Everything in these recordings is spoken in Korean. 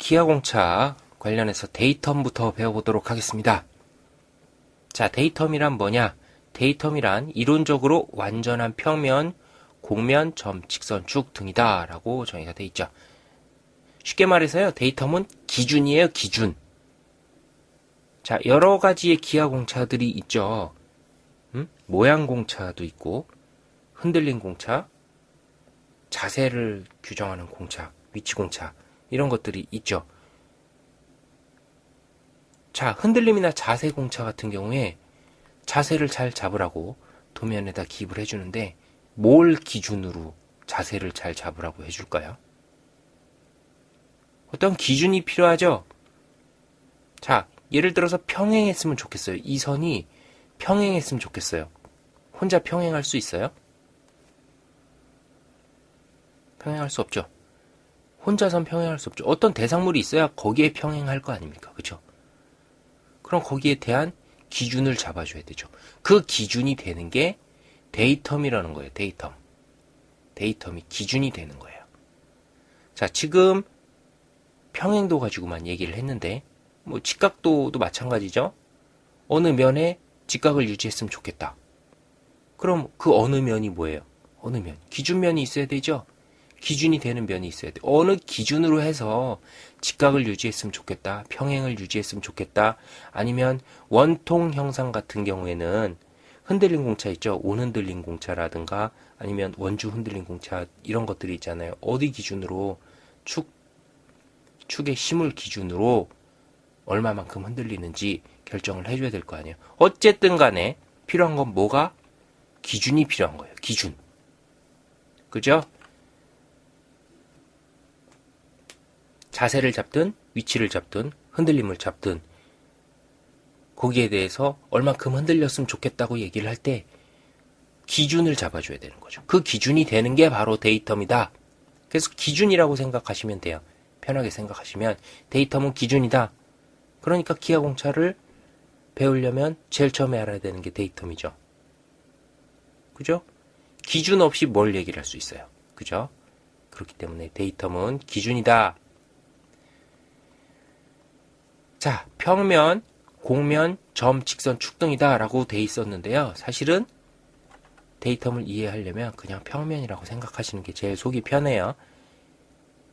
기하공차 관련해서 데이텀부터 배워보도록 하겠습니다. 자, 데이텀이란 뭐냐? 데이텀이란 이론적으로 완전한 평면, 곡면, 점, 직선, 축 등이다 라고 정의가 되어 있죠. 쉽게 말해서요, 데이텀은 기준이에요, 기준. 자, 여러 가지의 기하공차들이 있죠. 모양 공차도 있고, 흔들린 공차, 자세를 규정하는 공차, 위치 공차, 이런 것들이 있죠. 자, 흔들림이나 자세 공차 같은 경우에 자세를 잘 잡으라고 도면에다 기입을 해주는데, 뭘 기준으로 자세를 잘 잡으라고 해줄까요? 어떤 기준이 필요하죠? 자, 예를 들어서 평행했으면 좋겠어요. 이 선이 평행했으면 좋겠어요. 혼자 평행할 수 있어요? 평행할 수 없죠. 혼자선 평행할 수 없죠. 어떤 대상물이 있어야 거기에 평행할 거 아닙니까? 그렇죠? 그럼 거기에 대한 기준을 잡아줘야 되죠. 그 기준이 되는 게 데이텀이라는 거예요. 데이텀. 데이텀이 기준이 되는 거예요. 자, 지금 평행도 가지고만 얘기를 했는데, 뭐 직각도도 마찬가지죠. 어느 면에 직각을 유지했으면 좋겠다. 그럼 그 어느 면이 뭐예요? 어느 면? 기준면이 있어야 되죠. 기준이 되는 면이 있어야 돼. 어느 기준으로 해서 직각을 유지했으면 좋겠다. 평행을 유지했으면 좋겠다. 아니면 원통 형상 같은 경우에는 흔들린 공차 있죠. 온흔들린 공차라든가 아니면 원주 흔들린 공차 이런 것들이 있잖아요. 어디 기준으로 축의 힘을 기준으로 얼마만큼 흔들리는지 결정을 해줘야 될 거 아니에요. 어쨌든 간에 필요한 건 뭐가? 기준이 필요한 거예요. 기준. 그죠? 자세를 잡든 위치를 잡든 흔들림을 잡든 거기에 대해서 얼만큼 흔들렸으면 좋겠다고 얘기를 할 때 기준을 잡아줘야 되는 거죠. 그 기준이 되는 게 바로 데이텀이다. 그래서 기준이라고 생각하시면 돼요. 편하게 생각하시면 데이텀은 기준이다. 그러니까 기하공차를 배우려면 제일 처음에 알아야 되는 게 데이텀이죠. 그죠? 기준 없이 뭘 얘기를 할 수 있어요. 그죠? 그렇기 때문에 데이텀은 기준이다. 자, 평면, 곡면, 점, 직선, 축 등이다 라고 돼 있었는데요. 사실은 데이텀을 이해하려면 그냥 평면이라고 생각하시는 게 제일 속이 편해요.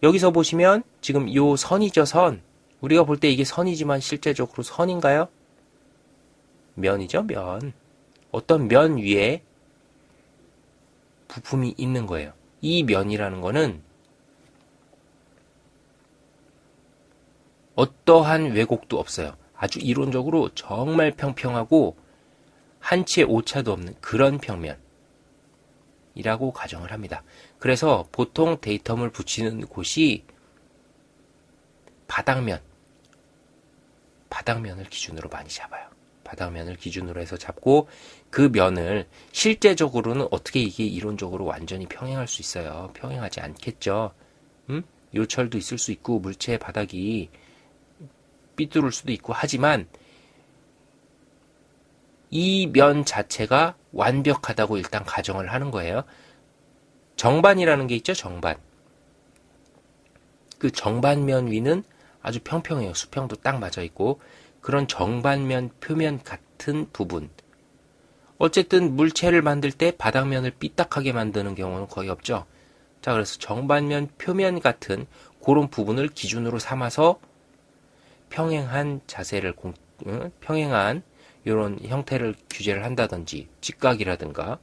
여기서 보시면 지금 요 선이죠, 선. 우리가 볼 때 이게 선이지만 실제적으로 선인가요? 면이죠, 면. 어떤 면 위에 부품이 있는 거예요. 이 면이라는 거는 어떠한 왜곡도 없어요. 아주 이론적으로 정말 평평하고 한치의 오차도 없는 그런 평면이라고 가정을 합니다. 그래서 보통 데이텀을 붙이는 곳이 바닥면을 기준으로 많이 잡아요. 바닥면을 기준으로 해서 잡고 그 면을 실제적으로는 어떻게 이게 이론적으로 완전히 평행할 수 있어요. 평행하지 않겠죠. 요철도 있을 수 있고 물체의 바닥이 삐뚤을 수도 있고 하지만 이 면 자체가 완벽하다고 일단 가정을 하는 거예요. 정반이라는 게 있죠. 정반. 그 정반면 위는 아주 평평해요. 수평도 딱 맞아 있고 그런 정반면 표면 같은 부분. 어쨌든 물체를 만들 때 바닥면을 삐딱하게 만드는 경우는 거의 없죠. 자, 그래서 정반면 표면 같은 그런 부분을 기준으로 삼아서 평행한 자세를 평행한 이런 형태를 규제를 한다든지 직각이라든가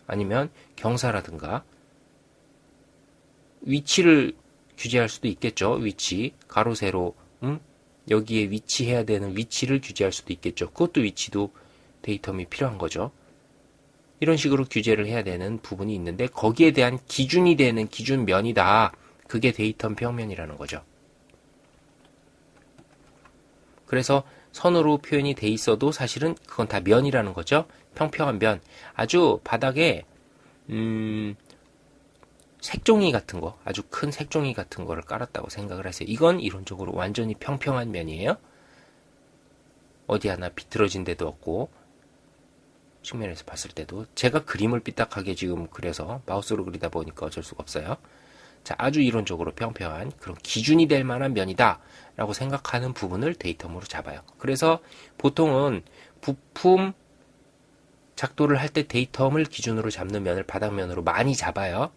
아니면 경사라든가 위치를 규제할 수도 있겠죠. 위치, 가로, 세로, 여기에 위치해야 되는 위치를 규제할 수도 있겠죠. 그것도 위치도 데이텀이 필요한 거죠. 이런 식으로 규제를 해야 되는 부분이 있는데 거기에 대한 기준이 되는 기준면이다. 그게 데이텀 평면이라는 거죠. 그래서 선으로 표현이 돼 있어도 사실은 그건 다 면이라는 거죠. 평평한 면. 아주 바닥에 색종이 같은 거, 아주 큰 색종이 같은 거를 깔았다고 생각을 하세요. 이건 이론적으로 완전히 평평한 면이에요. 어디 하나 비틀어진 데도 없고 측면에서 봤을 때도 제가 그림을 삐딱하게 지금 그려서 마우스로 그리다 보니까 어쩔 수가 없어요. 자, 아주 이론적으로 평평한 그런 기준이 될 만한 면이다 라고 생각하는 부분을 데이텀으로 잡아요. 그래서 보통은 부품 작도를 할 때 데이텀을 기준으로 잡는 면을 바닥면으로 많이 잡아요.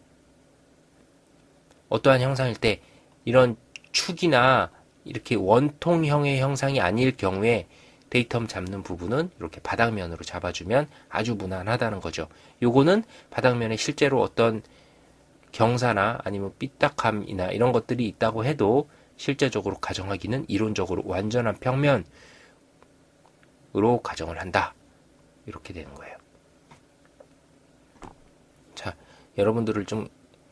어떠한 형상일 때 이런 축이나 이렇게 원통형의 형상이 아닐 경우에 데이텀 잡는 부분은 이렇게 바닥면으로 잡아주면 아주 무난하다는 거죠. 요거는 바닥면에 실제로 어떤 경사나 아니면 삐딱함이나 이런 것들이 있다고 해도 실제적으로 가정하기는 이론적으로 완전한 평면으로 가정을 한다. 이렇게 되는 거예요. 자, 여러분들을 좀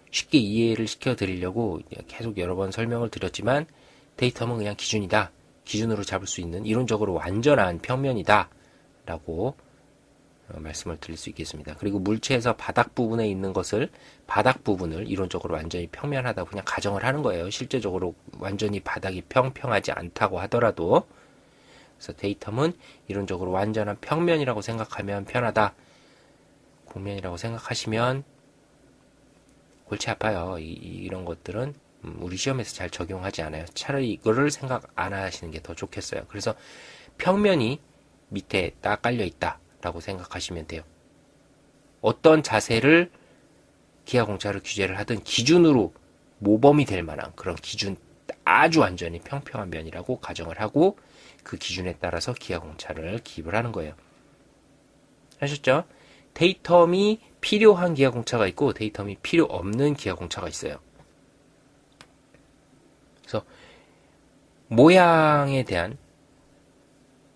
쉽게 이해를 시켜 드리려고 계속 여러 번 설명을 드렸지만 데이텀은 그냥 기준이다. 기준으로 잡을 수 있는 이론적으로 완전한 평면이다. 라고 말씀을 드릴 수 있겠습니다. 그리고 물체에서 바닥 부분에 있는 것을 바닥 부분을 이론적으로 완전히 평면하다고 그냥 가정을 하는 거예요. 실제적으로 완전히 바닥이 평평하지 않다고 하더라도. 그래서 데이텀은 이론적으로 완전한 평면이라고 생각하면 편하다. 곡면이라고 생각하시면 골치 아파요. 이런 것들은 우리 시험에서 잘 적용하지 않아요. 차라리 이거를 생각 안 하시는 게 더 좋겠어요. 그래서 평면이 밑에 딱 깔려 있다 라고 생각하시면 돼요. 어떤 자세를 기아공차를 규제를 하든 기준으로 모범이 될 만한 그런 기준, 아주 완전히 평평한 면이라고 가정을 하고 그 기준에 따라서 기아공차를 기입을 하는 거예요. 하셨죠? 데이텀이 필요한 기아공차가 있고 데이텀이 필요 없는 기아공차가 있어요. 그래서 모양에 대한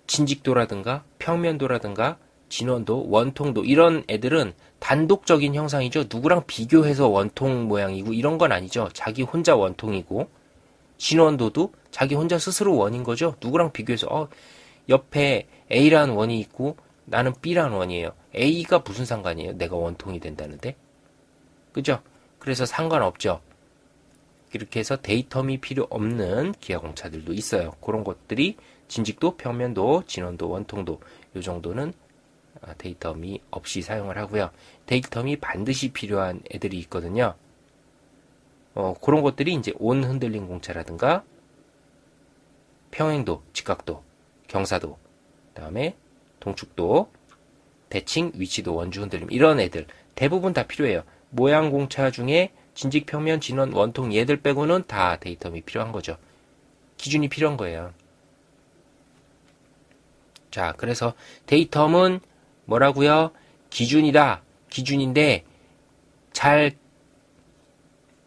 진직도라든가 평면도라든가 진원도, 원통도 이런 애들은 단독적인 형상이죠. 누구랑 비교해서 원통 모양이고 이런 건 아니죠. 자기 혼자 원통이고 진원도도 자기 혼자 스스로 원인 거죠. 누구랑 비교해서 옆에 A라는 원이 있고 나는 B라는 원이에요. A가 무슨 상관이에요? 내가 원통이 된다는데. 그죠? 그래서 상관없죠. 이렇게 해서 데이텀이 필요 없는 기아공차들도 있어요. 그런 것들이 진직도, 평면도, 진원도, 원통도 이 정도는 데이텀이 없이 사용을 하고요. 데이텀이 반드시 필요한 애들이 있거든요. 그런 것들이 이제 온 흔들림 공차라든가 평행도, 직각도, 경사도, 그다음에 동축도, 대칭, 위치도, 원주 흔들림 이런 애들 대부분 다 필요해요. 모양 공차 중에 진직, 평면, 진원, 원통 얘들 빼고는 다 데이텀이 필요한 거죠. 기준이 필요한 거예요. 자, 그래서 데이텀은 뭐라고요? 기준이다. 기준인데 잘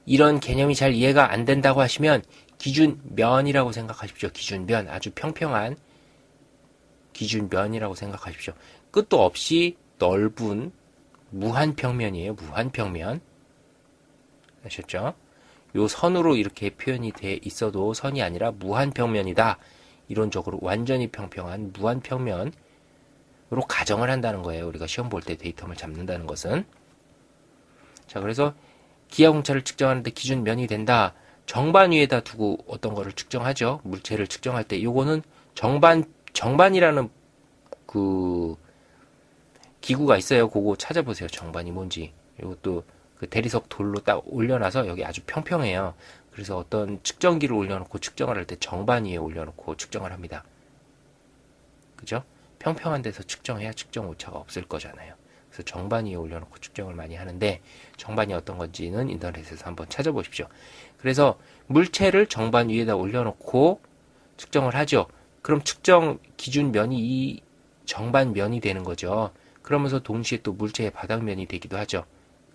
이런 개념이 잘 이해가 안 된다고 하시면 기준면이라고 생각하십시오. 기준면, 아주 평평한 기준면이라고 생각하십시오. 끝도 없이 넓은 무한평면이에요. 무한평면. 아셨죠? 요 선으로 이렇게 표현이 돼 있어도 선이 아니라 무한평면이다. 이론적으로 완전히 평평한 무한평면으로 가정을 한다는 거예요. 우리가 시험 볼 때 데이텀을 잡는다는 것은. 자, 그래서 기아공차를 측정하는데 기준면이 된다. 정반 위에다 두고 어떤 거를 측정하죠. 물체를 측정할 때 요거는 정반이라는 그 기구가 있어요. 그거 찾아보세요. 정반이 뭔지. 이것도 그 대리석 돌로 딱 올려놔서 여기 아주 평평해요. 그래서 어떤 측정기를 올려놓고 측정을 할 때 정반 위에 올려놓고 측정을 합니다. 그죠? 평평한 데서 측정해야 측정 오차가 없을 거잖아요. 그래서 정반 위에 올려놓고 측정을 많이 하는데 정반이 어떤 건지는 인터넷에서 한번 찾아보십시오. 그래서 물체를 정반 위에다 올려놓고 측정을 하죠. 그럼 측정 기준면이 이 정반면이 되는 거죠. 그러면서 동시에 또 물체의 바닥면이 되기도 하죠.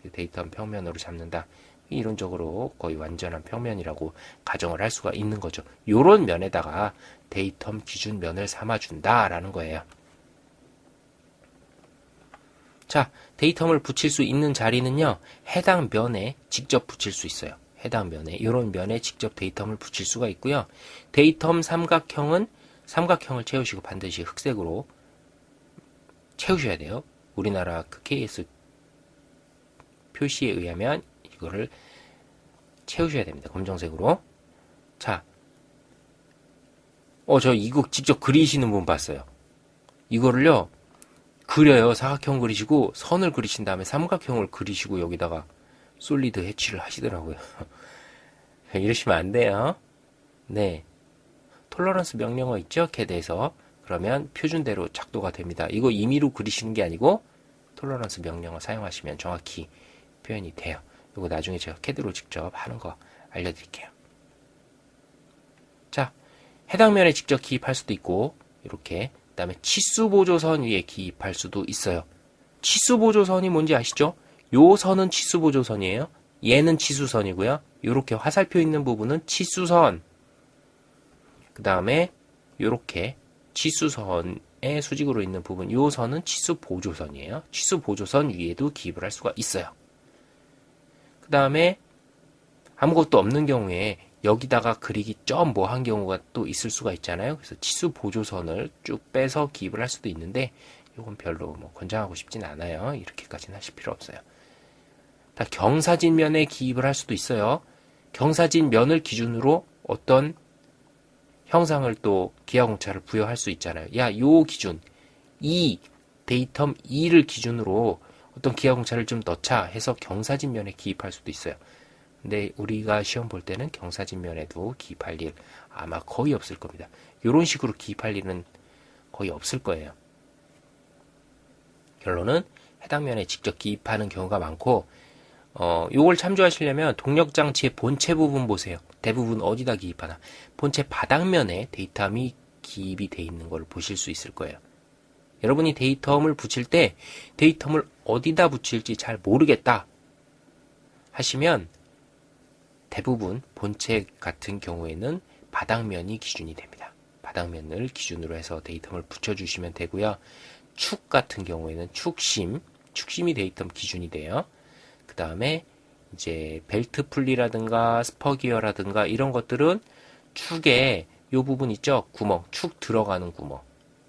데이텀 평면으로 잡는다. 이론적으로 거의 완전한 평면이라고 가정을 할 수가 있는 거죠. 요런 면에다가 데이텀 기준면을 삼아준다라는 거예요. 자, 데이텀을 붙일 수 있는 자리는요. 해당 면에 직접 붙일 수 있어요. 해당 면에, 이런 면에 직접 데이텀을 붙일 수가 있고요. 데이텀 삼각형은 삼각형을 채우시고 반드시 흑색으로 채우셔야 돼요. 우리나라 그 KS 표시에 의하면 이거를 채우셔야 됩니다. 검정색으로. 자, 저 이거 직접 그리시는 분 봤어요. 이거를요, 그려요. 사각형 그리시고 선을 그리신 다음에 삼각형을 그리시고 여기다가 솔리드 해치를 하시더라고요. 이러시면 안 돼요. 네. 톨러런스 명령어 있죠? CAD에서. 그러면 표준대로 작도가 됩니다. 이거 임의로 그리시는 게 아니고 톨러런스 명령어 사용하시면 정확히 표현이 돼요. 이거 나중에 제가 CAD로 직접 하는 거 알려드릴게요. 자, 해당 면에 직접 기입할 수도 있고 이렇게 그 다음에 치수 보조선 위에 기입할 수도 있어요. 치수 보조선이 뭔지 아시죠? 요 선은 치수 보조선이에요. 얘는 치수선이고요. 이렇게 화살표 있는 부분은 치수선. 그 다음에 이렇게 치수선의 수직으로 있는 부분, 요 선은 치수 보조선이에요. 치수 보조선 위에도 기입을 할 수가 있어요. 그 다음에 아무것도 없는 경우에 여기다가 그리기 좀 뭐한 경우가 또 있을 수가 있잖아요. 그래서 치수 보조선을 쭉 빼서 기입을 할 수도 있는데 이건 별로 뭐 권장하고 싶진 않아요. 이렇게까지는 하실 필요 없어요. 다 경사진 면에 기입을 할 수도 있어요. 경사진 면을 기준으로 어떤 형상을 또 기하공차를 부여할 수 있잖아요. 야, 요 기준, 데이텀 2를 기준으로 어떤 기하공차를 좀 넣자 해서 경사진 면에 기입할 수도 있어요. 근데 우리가 시험 볼 때는 경사진 면에도 기입할 일 아마 거의 없을 겁니다. 이런 식으로 기입할 일은 거의 없을 거예요. 결론은 해당 면에 직접 기입하는 경우가 많고, 요걸 참조하시려면 동력장치의 본체 부분 보세요. 대부분 어디다 기입하나? 본체 바닥면에 데이텀이 기입이 돼 있는 걸 보실 수 있을 거예요. 여러분이 데이텀을 붙일 때 데이텀을 어디다 붙일지 잘 모르겠다 하시면 대부분 본체 같은 경우에는 바닥면이 기준이 됩니다. 바닥면을 기준으로 해서 데이텀을 붙여주시면 되고요. 축 같은 경우에는 축심이 데이텀 기준이 돼요. 그 다음에 이제 벨트 풀리라든가 스퍼기어라든가 이런 것들은 축에 요 부분 있죠? 구멍, 축 들어가는 구멍.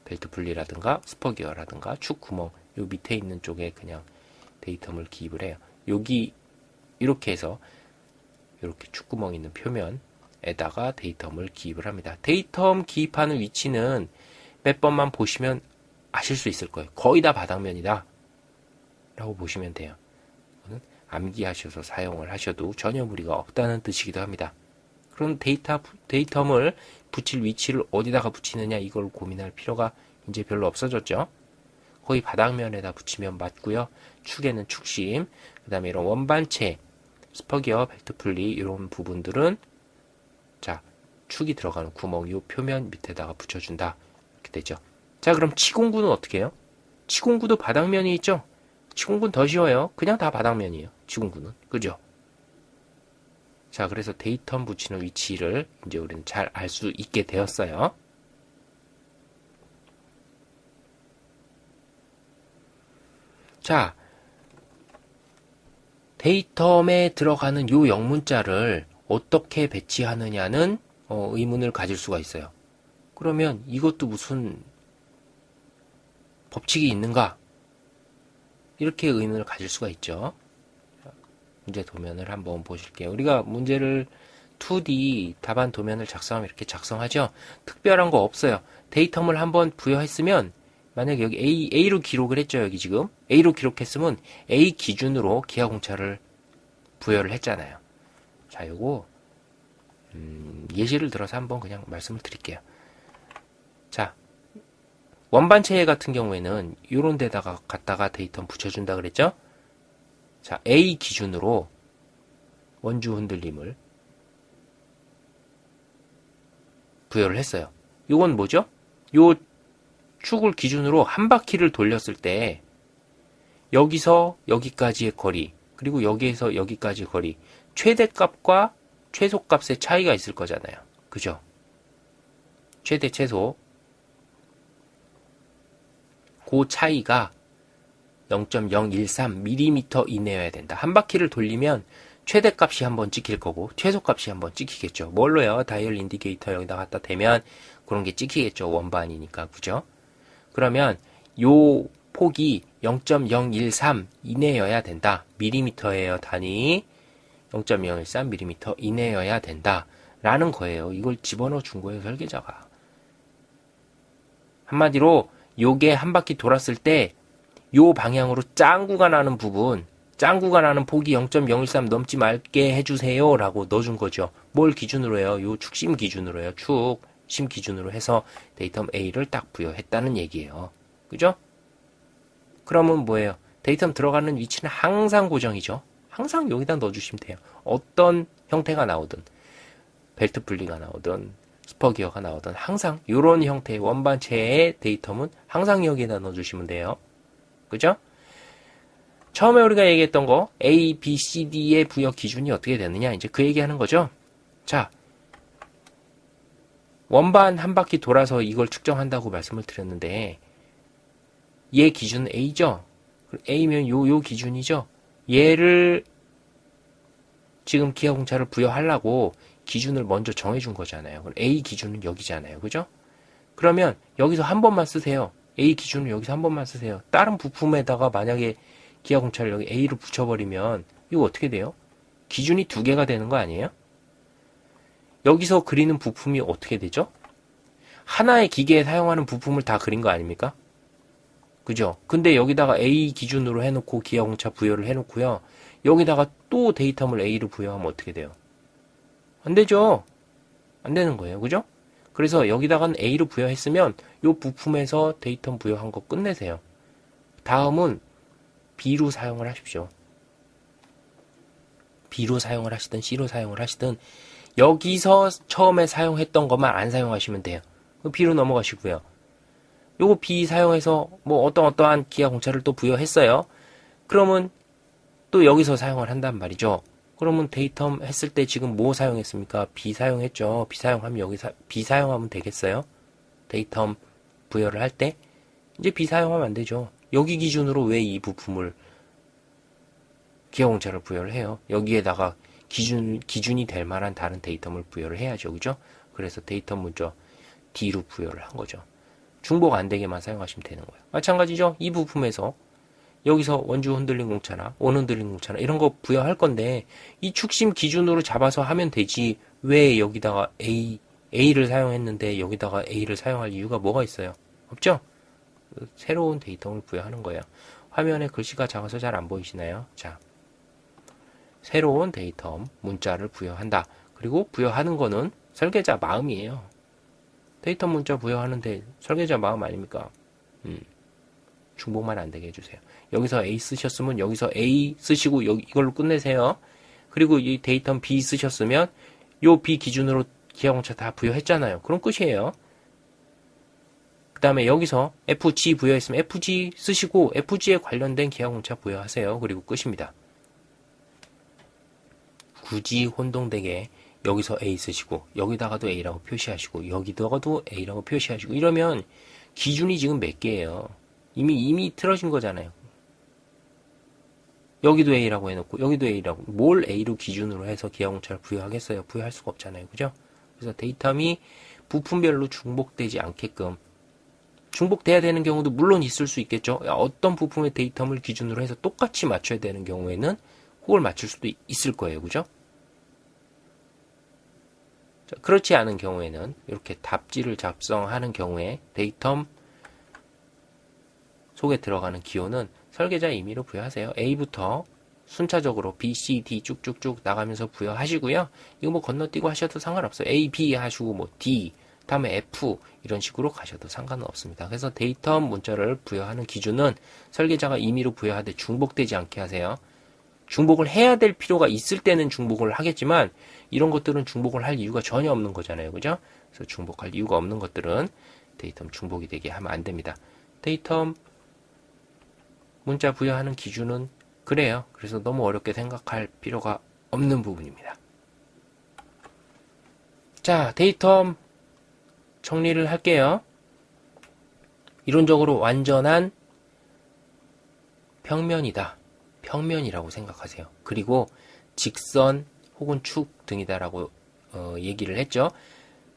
벨트 풀리라든가 스퍼기어라든가 축 구멍, 요 밑에 있는 쪽에 그냥 데이텀을 기입을 해요. 여기 이렇게 해서 이렇게 축구멍 있는 표면에다가 데이텀을 기입을 합니다. 데이텀 기입하는 위치는 몇 번만 보시면 아실 수 있을 거예요. 거의 다 바닥면이다 라고 보시면 돼요. 암기하셔서 사용을 하셔도 전혀 무리가 없다는 뜻이기도 합니다. 그럼 데이텀을 붙일 위치를 어디다가 붙이느냐 이걸 고민할 필요가 이제 별로 없어졌죠. 거의 바닥면에다 붙이면 맞고요. 축에는 축심, 그 다음에 이런 원반체, 스퍼기어, 벨트 풀리 이런 부분들은 자 축이 들어가는 구멍 요 표면 밑에다가 붙여준다 이렇게 되죠. 자 그럼 치공구는 어떻게 해요? 치공구도 바닥면이 있죠. 치공구는 더 쉬워요. 그냥 다 바닥면이에요. 치공구는 그죠? 자 그래서 데이텀 붙이는 위치를 이제 우리는 잘 알 수 있게 되었어요. 자 데이텀에 들어가는 요 영문자를 어떻게 배치하느냐는 의문을 가질 수가 있어요. 그러면 이것도 무슨 법칙이 있는가? 이렇게 의문을 가질 수가 있죠. 문제 도면을 한번 보실게요. 우리가 문제를 2D 답안 도면을 작성하면 이렇게 작성하죠. 특별한 거 없어요. 데이텀을 한번 부여했으면 만약에 여기 A로 기록을 했죠. 여기 지금 A로 기록했으면 A 기준으로 기하공차를 부여를 했잖아요. 자, 요거 예시를 들어서 한번 그냥 말씀을 드릴게요. 자, 원반체 같은 경우에는 요런 데다가 갖다가 데이터 붙여준다 그랬죠? 자, A 기준으로 원주 흔들림을 부여를 했어요. 요건 뭐죠? 요 축을 기준으로 한 바퀴를 돌렸을 때 여기서 여기까지의 거리 그리고 여기에서 여기까지의 거리 최대값과 최소값의 차이가 있을 거잖아요. 그죠? 최대 최소 그 차이가 0.013mm 이내여야 된다. 한 바퀴를 돌리면 최대값이 한번 찍힐 거고 최소값이 한번 찍히겠죠. 뭘로요? 다이얼 인디케이터 여기다 갖다 대면 그런 게 찍히겠죠. 원반이니까. 그죠? 그러면 요 폭이 0.013 이내여야 된다. 밀리미터예요. 단위 0.013mm 이내여야 된다. 라는 거예요. 이걸 집어넣어 준 거예요. 설계자가. 한마디로 요게 한 바퀴 돌았을 때 요 방향으로 짱구가 나는 부분 짱구가 나는 폭이 0.013 넘지 말게 해주세요 라고 넣어준 거죠. 뭘 기준으로 해요? 요 축심 기준으로 해요. 축심 기준으로 해서 데이텀 A를 딱 부여했다는 얘기예요. 그죠? 그러면 뭐예요? 데이텀 들어가는 위치는 항상 고정이죠. 항상 여기다 넣어주시면 돼요. 어떤 형태가 나오든 벨트 분리가 나오든 스퍼기어가 나오든 항상 이런 형태의 원반체의 데이텀은 항상 여기에다 넣어주시면 돼요. 그죠? 처음에 우리가 얘기했던 거 A, B, C, D의 부여 기준이 어떻게 되느냐 이제 그 얘기하는 거죠. 자, 원반 한 바퀴 돌아서 이걸 측정한다고 말씀을 드렸는데 얘 기준은 A죠. A면 요 기준이죠. 얘를 지금 기하공차를 부여하려고 기준을 먼저 정해준 거잖아요. 그럼 A 기준은 여기잖아요. 그죠? 그러면 여기서 한 번만 쓰세요. A 기준을 여기서 한 번만 쓰세요. 다른 부품에다가 만약에 기하공차를 여기 A를 붙여버리면 이거 어떻게 돼요? 기준이 두 개가 되는 거 아니에요? 여기서 그리는 부품이 어떻게 되죠? 하나의 기계에 사용하는 부품을 다 그린 거 아닙니까? 그죠? 근데 여기다가 A 기준으로 해놓고 기하공차 부여를 해놓고요. 여기다가 또 데이텀을 A를 부여하면 어떻게 돼요? 안 되죠? 안 되는 거예요. 그죠? 그래서 여기다가는 A를 부여했으면 이 부품에서 데이텀 부여한 거 끝내세요. 다음은 B로 사용을 하십시오. B로 사용을 하시든 C로 사용을 하시든 여기서 처음에 사용했던 것만 안 사용하시면 돼요. B로 넘어가시고요. 요거 B 사용해서 뭐 어떠한 기하공차를 또 부여했어요. 그러면 또 여기서 사용을 한단 말이죠. 그러면 데이텀 했을 때 지금 뭐 사용했습니까? B 사용했죠. B 사용하면 B 사용하면 되겠어요? 데이텀 부여를 할 때 이제 B 사용하면 안 되죠. 여기 기준으로 왜 이 부품을 기하공차를 부여를 해요? 여기에다가 기준이 될 만한 다른 데이텀을 부여를 해야죠. 그죠? 그래서 데이텀 문자 D로 부여를 한 거죠. 중복 안 되게만 사용하시면 되는 거예요. 마찬가지죠. 이 부품에서 여기서 원주 흔들림 공차나 원 흔들림 공차나 이런 거 부여할 건데 이 축심 기준으로 잡아서 하면 되지 왜 여기다가 A를 사용했는데 여기다가 A를 사용할 이유가 뭐가 있어요? 없죠? 새로운 데이텀을 부여하는 거예요. 화면에 글씨가 작아서 잘 안 보이시나요? 자, 새로운 데이텀 문자를 부여한다. 그리고 부여하는 거는 설계자 마음이에요. 데이터 문자 부여하는데 설계자 마음 아닙니까? 중복만 안 되게 해주세요. 여기서 A 쓰셨으면 여기서 A 쓰시고 이걸로 끝내세요. 그리고 이 데이터 B 쓰셨으면 요 B 기준으로 기하공차 다 부여했잖아요. 그럼 끝이에요. 그 다음에 여기서 FG 부여했으면 FG 쓰시고 FG에 관련된 기하공차 부여하세요. 그리고 끝입니다. 굳이 혼동되게 여기서 A 쓰시고 여기다가도 A라고 표시하시고 여기다가도 A라고 표시하시고 이러면 기준이 지금 몇 개예요. 이미 틀어진 거잖아요. 여기도 A라고 해놓고 여기도 A라고 뭘 A로 기준으로 해서 기하공차를 부여하겠어요. 부여할 수가 없잖아요. 그죠? 그래서 데이텀이 부품별로 중복되지 않게끔 중복돼야 되는 경우도 물론 있을 수 있겠죠. 어떤 부품의 데이텀을 기준으로 해서 똑같이 맞춰야 되는 경우에는 혹을 맞출 수도 있을 거예요. 그죠? 자, 그렇지 않은 경우에는 이렇게 답지를 작성하는 경우에 데이텀 속에 들어가는 기호는 설계자 임의로 부여하세요. A부터 순차적으로 B, C, D 쭉쭉쭉 나가면서 부여하시고요. 이거 뭐 건너뛰고 하셔도 상관없어요. A, B 하시고 뭐 D, 다음에 F 이런 식으로 가셔도 상관은 없습니다. 그래서 데이텀 문자를 부여하는 기준은 설계자가 임의로 부여하되 중복되지 않게 하세요. 중복을 해야 될 필요가 있을 때는 중복을 하겠지만 이런 것들은 중복을 할 이유가 전혀 없는 거잖아요. 그죠? 그래서 중복할 이유가 없는 것들은 데이텀 중복이 되게 하면 안 됩니다. 데이텀 문자 부여하는 기준은 그래요. 그래서 너무 어렵게 생각할 필요가 없는 부분입니다. 자, 데이텀 정리를 할게요. 이론적으로 완전한 평면이다. 평면이라고 생각하세요. 그리고 직선 혹은 축 등이다라고 얘기를 했죠.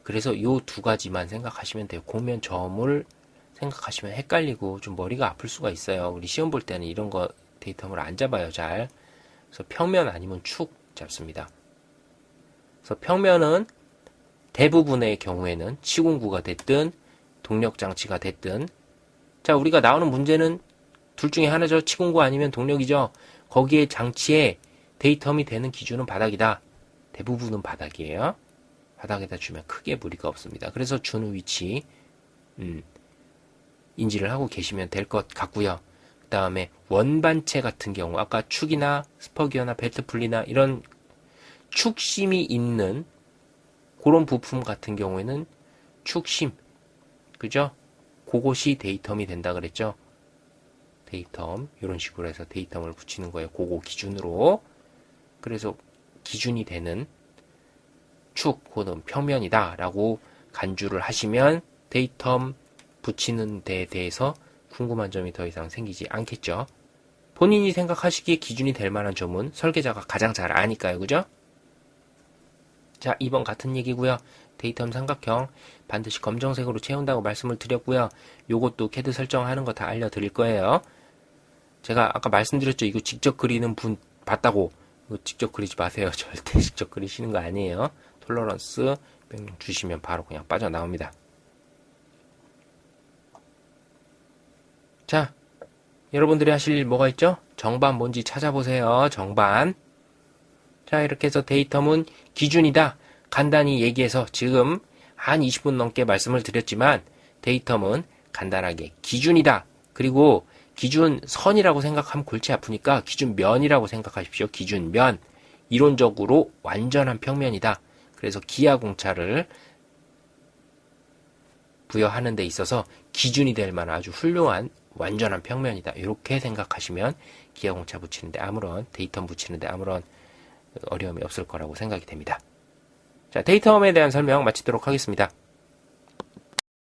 그래서 이 두 가지만 생각하시면 돼요. 공면점을 생각하시면 헷갈리고 좀 머리가 아플 수가 있어요. 우리 시험 볼 때는 이런 거 데이텀을 안 잡아요. 잘. 그래서 평면 아니면 축 잡습니다. 그래서 평면은 대부분의 경우에는 치공구가 됐든 동력장치가 됐든 자 우리가 나오는 문제는 둘 중에 하나죠. 치공구 아니면 동력이죠. 거기에 장치에 데이텀이 되는 기준은 바닥이다. 대부분은 바닥이에요. 바닥에다 주면 크게 무리가 없습니다. 그래서 주는 위치 인지를 하고 계시면 될 것 같고요. 그 다음에 원반체 같은 경우 아까 축이나 스퍼기어나 벨트 풀리나 이런 축심이 있는 그런 부품 같은 경우에는 축심, 그죠? 그것이 데이텀이 된다 그랬죠? 데이텀, 이런 식으로 해서 데이텀을 붙이는 거예요. 그거 기준으로. 그래서 기준이 되는 축 혹은 평면이다 라고 간주를 하시면 데이텀 붙이는 데에 대해서 궁금한 점이 더 이상 생기지 않겠죠. 본인이 생각하시기에 기준이 될 만한 점은 설계자가 가장 잘 아니까요. 그죠? 자, 2번 같은 얘기고요. 데이텀 삼각형 반드시 검정색으로 채운다고 말씀을 드렸고요. 요것도 CAD 설정하는 거 다 알려드릴 거예요. 제가 아까 말씀드렸죠. 이거 직접 그리는 분 봤다고. 이거 직접 그리지 마세요. 절대 직접 그리시는 거 아니에요. 톨러런스 명령 주시면 바로 그냥 빠져나옵니다. 자, 여러분들이 하실 일 뭐가 있죠? 정반 뭔지 찾아보세요. 정반. 자, 이렇게 해서 데이텀은 기준이다. 간단히 얘기해서 지금 한 20분 넘게 말씀을 드렸지만 데이텀은 간단하게 기준이다. 그리고 기준선이라고 생각하면 골치 아프니까 기준면이라고 생각하십시오. 기준면. 이론적으로 완전한 평면이다. 그래서 기하공차를 부여하는 데 있어서 기준이 될 만한 아주 훌륭한 완전한 평면이다. 이렇게 생각하시면 기하공차 붙이는데 아무런 데이텀 붙이는데 아무런 어려움이 없을 거라고 생각이 됩니다. 자, 데이텀에 대한 설명 마치도록 하겠습니다.